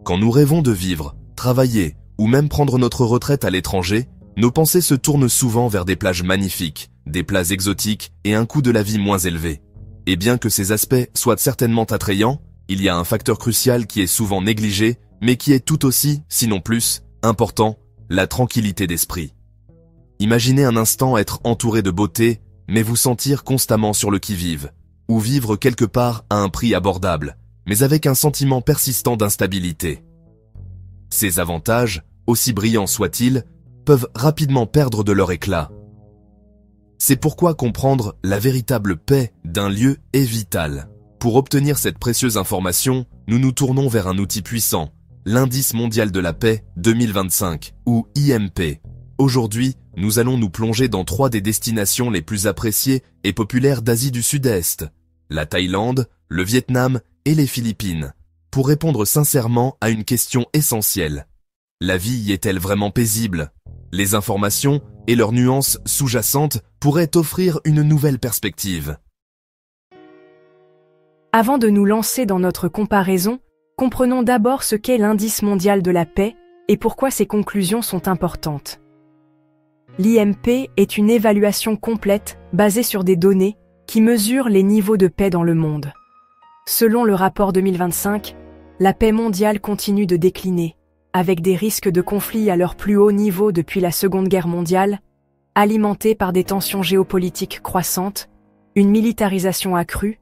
Quand nous rêvons de vivre, travailler ou même prendre notre retraite à l'étranger, nos pensées se tournent souvent vers des plages magnifiques, des plats exotiques et un coût de la vie moins élevé. Et bien que ces aspects soient certainement attrayants, il y a un facteur crucial qui est souvent négligé, mais qui est tout aussi, sinon plus, important, la tranquillité d'esprit. Imaginez un instant être entouré de beauté, mais vous sentir constamment sur le qui-vive, ou vivre quelque part à un prix abordable, mais avec un sentiment persistant d'instabilité. Ces avantages, aussi brillants soient-ils, peuvent rapidement perdre de leur éclat. C'est pourquoi comprendre la véritable paix d'un lieu est vital. Pour obtenir cette précieuse information, nous nous tournons vers un outil puissant, l'Indice mondial de la paix 2025, ou IMP. Aujourd'hui, nous allons nous plonger dans 3 des destinations les plus appréciées et populaires d'Asie du Sud-Est, la Thaïlande, le Vietnam et les Philippines, pour répondre sincèrement à une question essentielle. La vie y est-elle vraiment paisible? Les informations et leurs nuances sous-jacentes pourraient offrir une nouvelle perspective. Avant de nous lancer dans notre comparaison, comprenons d'abord ce qu'est l'Indice mondial de la paix et pourquoi ses conclusions sont importantes. L'IMP est une évaluation complète basée sur des données qui mesurent les niveaux de paix dans le monde. Selon le rapport 2025, la paix mondiale continue de décliner, avec des risques de conflits à leur plus haut niveau depuis la Seconde Guerre mondiale, alimentés par des tensions géopolitiques croissantes, une militarisation accrue,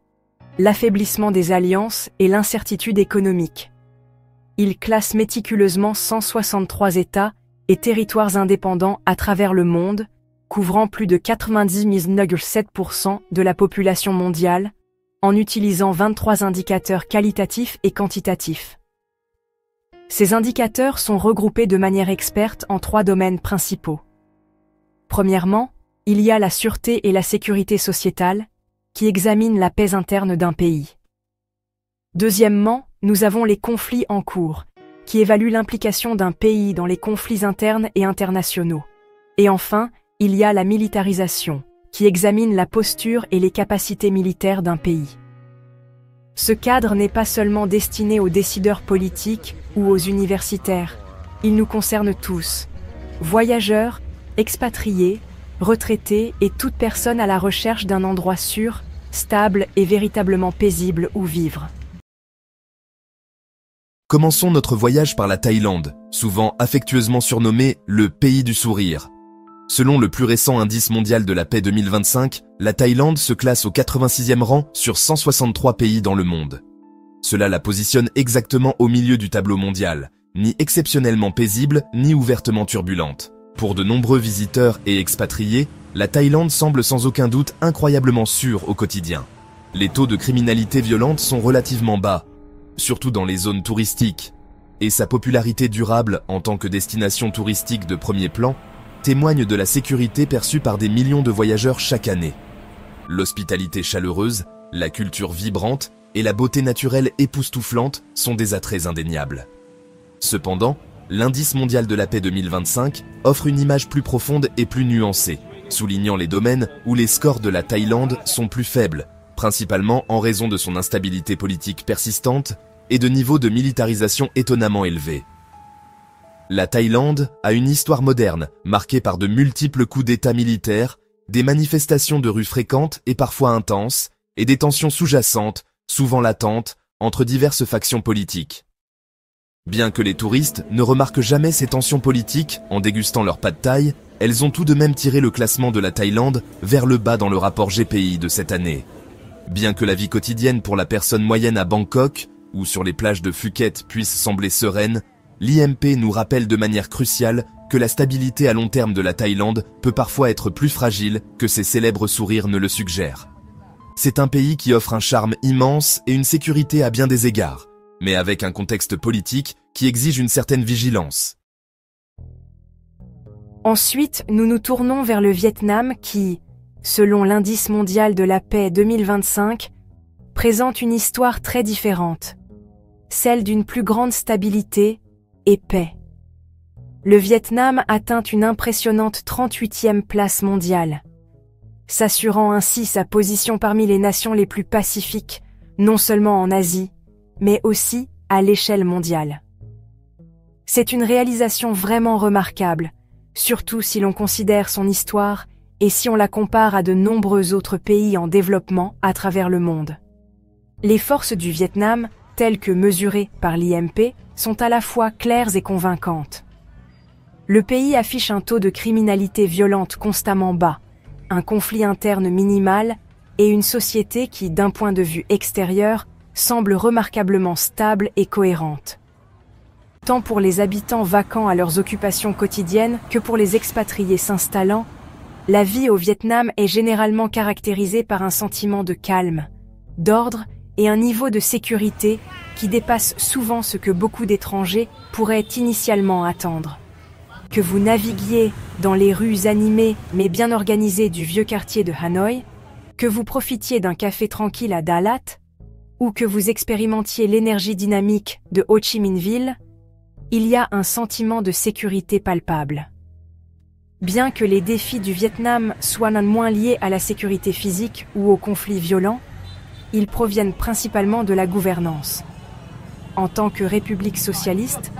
l'affaiblissement des alliances et l'incertitude économique. Il classe méticuleusement 163 États et territoires indépendants à travers le monde, couvrant plus de 90,7% de la population mondiale, en utilisant 23 indicateurs qualitatifs et quantitatifs. Ces indicateurs sont regroupés de manière experte en 3 domaines principaux. Premièrement, il y a la sûreté et la sécurité sociétale, qui examinent la paix interne d'un pays. Deuxièmement, nous avons les conflits en cours, qui évaluent l'implication d'un pays dans les conflits internes et internationaux. Et enfin, il y a la militarisation, qui examine la posture et les capacités militaires d'un pays. Ce cadre n'est pas seulement destiné aux décideurs politiques ou aux universitaires, il nous concerne tous, voyageurs, expatriés, retraités et toute personne à la recherche d'un endroit sûr, stable et véritablement paisible où vivre. Commençons notre voyage par la Thaïlande, souvent affectueusement surnommée le pays du sourire. Selon le plus récent indice mondial de la paix 2025, la Thaïlande se classe au 86e rang sur 163 pays dans le monde. Cela la positionne exactement au milieu du tableau mondial, ni exceptionnellement paisible, ni ouvertement turbulente. Pour de nombreux visiteurs et expatriés, la Thaïlande semble sans aucun doute incroyablement sûre au quotidien. Les taux de criminalité violente sont relativement bas, surtout dans les zones touristiques, et sa popularité durable en tant que destination touristique de premier plan témoigne de la sécurité perçue par des millions de voyageurs chaque année. L'hospitalité chaleureuse, la culture vibrante et la beauté naturelle époustouflante sont des attraits indéniables. Cependant, l'Indice mondial de la paix 2025 offre une image plus profonde et plus nuancée, soulignant les domaines où les scores de la Thaïlande sont plus faibles, principalement en raison de son instabilité politique persistante et de niveaux de militarisation étonnamment élevés. La Thaïlande a une histoire moderne, marquée par de multiples coups d'État militaires, des manifestations de rue fréquentes et parfois intenses, et des tensions sous-jacentes, souvent latentes, entre diverses factions politiques. Bien que les touristes ne remarquent jamais ces tensions politiques en dégustant leur pad thaï, elles ont tout de même tiré le classement de la Thaïlande vers le bas dans le rapport GPI de cette année. Bien que la vie quotidienne pour la personne moyenne à Bangkok ou sur les plages de Phuket puisse sembler sereine, l'IMP nous rappelle de manière cruciale que la stabilité à long terme de la Thaïlande peut parfois être plus fragile que ses célèbres sourires ne le suggèrent. C'est un pays qui offre un charme immense et une sécurité à bien des égards, mais avec un contexte politique qui exige une certaine vigilance. Ensuite, nous nous tournons vers le Vietnam qui, selon l'Indice mondial de la paix 2025, présente une histoire très différente, celle d'une plus grande stabilité et paix. Le Vietnam atteint une impressionnante 38e place mondiale, s'assurant ainsi sa position parmi les nations les plus pacifiques, non seulement en Asie, mais aussi à l'échelle mondiale. C'est une réalisation vraiment remarquable, surtout si l'on considère son histoire et si on la compare à de nombreux autres pays en développement à travers le monde. Les forces du Vietnam, telles que mesurées par l'IMP, sont à la fois claires et convaincantes. Le pays affiche un taux de criminalité violente constamment bas, un conflit interne minimal et une société qui, d'un point de vue extérieur, semble remarquablement stable et cohérente. Tant pour les habitants vaquant à leurs occupations quotidiennes que pour les expatriés s'installant, la vie au Vietnam est généralement caractérisée par un sentiment de calme, d'ordre et un niveau de sécurité qui dépasse souvent ce que beaucoup d'étrangers pourraient initialement attendre. Que vous naviguiez dans les rues animées mais bien organisées du vieux quartier de Hanoï, que vous profitiez d'un café tranquille à Dalat, ou que vous expérimentiez l'énergie dynamique de Ho Chi Minh Ville, il y a un sentiment de sécurité palpable. Bien que les défis du Vietnam soient non moins liés à la sécurité physique ou aux conflits violents, ils proviennent principalement de la gouvernance. En tant que république socialiste,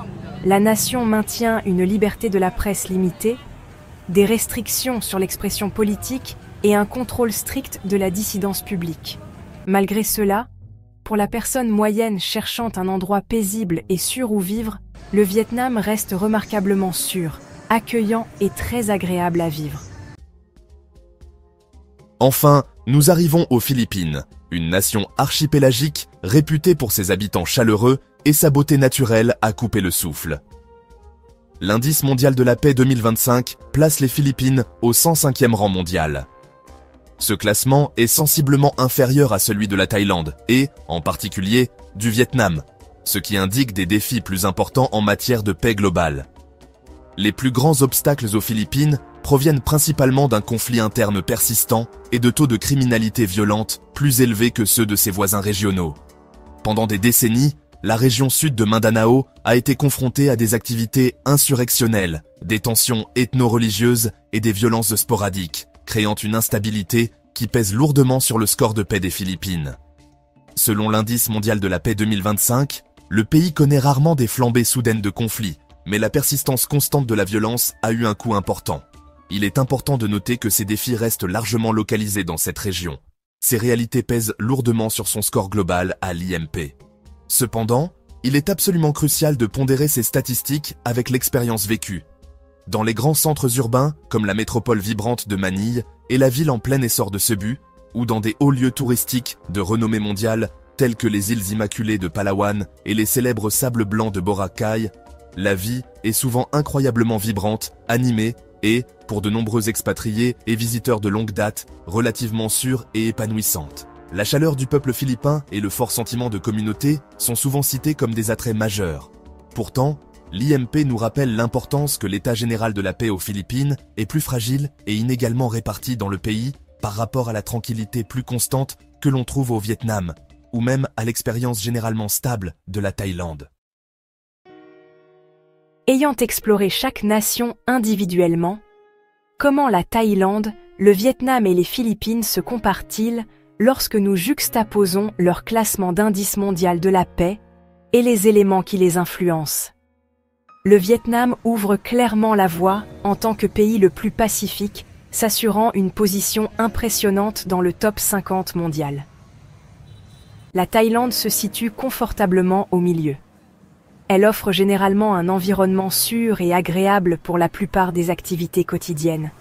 la nation maintient une liberté de la presse limitée, des restrictions sur l'expression politique et un contrôle strict de la dissidence publique. Malgré cela, pour la personne moyenne cherchant un endroit paisible et sûr où vivre, le Vietnam reste remarquablement sûr, accueillant et très agréable à vivre. Enfin, nous arrivons aux Philippines, une nation archipélagique réputée pour ses habitants chaleureux et sa beauté naturelle à couper le souffle. L'indice mondial de la paix 2025 place les Philippines au 105e rang mondial. Ce classement est sensiblement inférieur à celui de la Thaïlande et, en particulier, du Vietnam, ce qui indique des défis plus importants en matière de paix globale. Les plus grands obstacles aux Philippines proviennent principalement d'un conflit interne persistant et de taux de criminalité violente plus élevés que ceux de ses voisins régionaux. Pendant des décennies, la région sud de Mindanao a été confrontée à des activités insurrectionnelles, des tensions ethno-religieuses et des violences sporadiques, créant une instabilité qui pèse lourdement sur le score de paix des Philippines. Selon l'indice mondial de la paix 2025, le pays connaît rarement des flambées soudaines de conflits, mais la persistance constante de la violence a eu un coût important. Il est important de noter que ces défis restent largement localisés dans cette région. Ces réalités pèsent lourdement sur son score global à l'IMP. Cependant, il est absolument crucial de pondérer ces statistiques avec l'expérience vécue. Dans les grands centres urbains, comme la métropole vibrante de Manille et la ville en plein essor de Cebu, ou dans des hauts lieux touristiques de renommée mondiale, tels que les îles Immaculées de Palawan et les célèbres sables blancs de Boracay, la vie est souvent incroyablement vibrante, animée et, pour de nombreux expatriés et visiteurs de longue date, relativement sûre et épanouissante. La chaleur du peuple philippin et le fort sentiment de communauté sont souvent cités comme des attraits majeurs. Pourtant, l'IMP nous rappelle l'importance que l'état général de la paix aux Philippines est plus fragile et inégalement réparti dans le pays par rapport à la tranquillité plus constante que l'on trouve au Vietnam, ou même à l'expérience généralement stable de la Thaïlande. Ayant exploré chaque nation individuellement, comment la Thaïlande, le Vietnam et les Philippines se comparent-ils lorsque nous juxtaposons leur classement d'indice mondial de la paix et les éléments qui les influencent? Le Vietnam ouvre clairement la voie en tant que pays le plus pacifique, s'assurant une position impressionnante dans le top 50 mondial. La Thaïlande se situe confortablement au milieu. Elle offre généralement un environnement sûr et agréable pour la plupart des activités quotidiennes,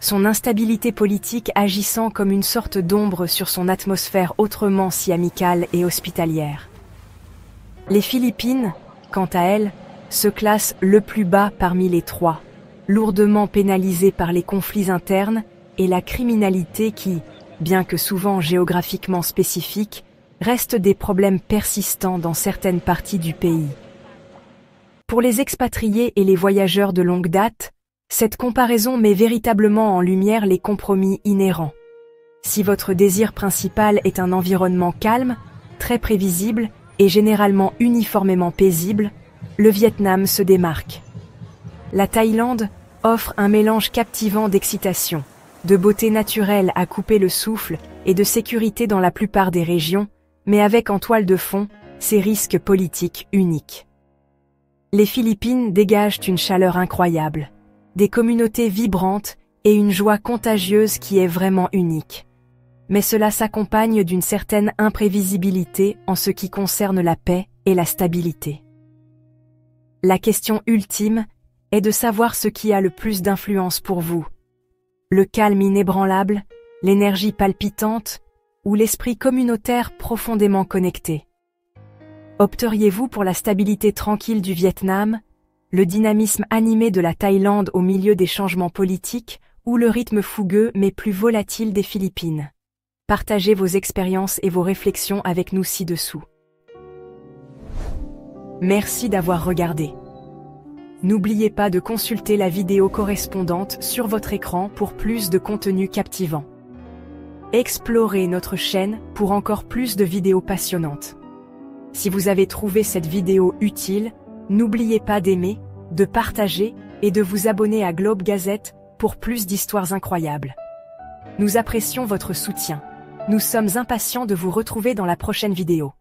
son instabilité politique agissant comme une sorte d'ombre sur son atmosphère autrement si amicale et hospitalière. Les Philippines, quant à elles, se classent le plus bas parmi les trois, lourdement pénalisées par les conflits internes et la criminalité qui, bien que souvent géographiquement spécifiques, restent des problèmes persistants dans certaines parties du pays. Pour les expatriés et les voyageurs de longue date, cette comparaison met véritablement en lumière les compromis inhérents. Si votre désir principal est un environnement calme, très prévisible et généralement uniformément paisible, le Vietnam se démarque. La Thaïlande offre un mélange captivant d'excitation, de beauté naturelle à couper le souffle et de sécurité dans la plupart des régions, mais avec en toile de fond ses risques politiques uniques. Les Philippines dégagent une chaleur incroyable, des communautés vibrantes et une joie contagieuse qui est vraiment unique. Mais cela s'accompagne d'une certaine imprévisibilité en ce qui concerne la paix et la stabilité. La question ultime est de savoir ce qui a le plus d'influence pour vous. Le calme inébranlable, l'énergie palpitante ou l'esprit communautaire profondément connecté. Opteriez-vous pour la stabilité tranquille du Vietnam, le dynamisme animé de la Thaïlande au milieu des changements politiques ou le rythme fougueux mais plus volatile des Philippines? Partagez vos expériences et vos réflexions avec nous ci-dessous. Merci d'avoir regardé. N'oubliez pas de consulter la vidéo correspondante sur votre écran pour plus de contenu captivant. Explorez notre chaîne pour encore plus de vidéos passionnantes. Si vous avez trouvé cette vidéo utile, n'oubliez pas d'aimer, de partager et de vous abonner à Globe Gazette pour plus d'histoires incroyables. Nous apprécions votre soutien. Nous sommes impatients de vous retrouver dans la prochaine vidéo.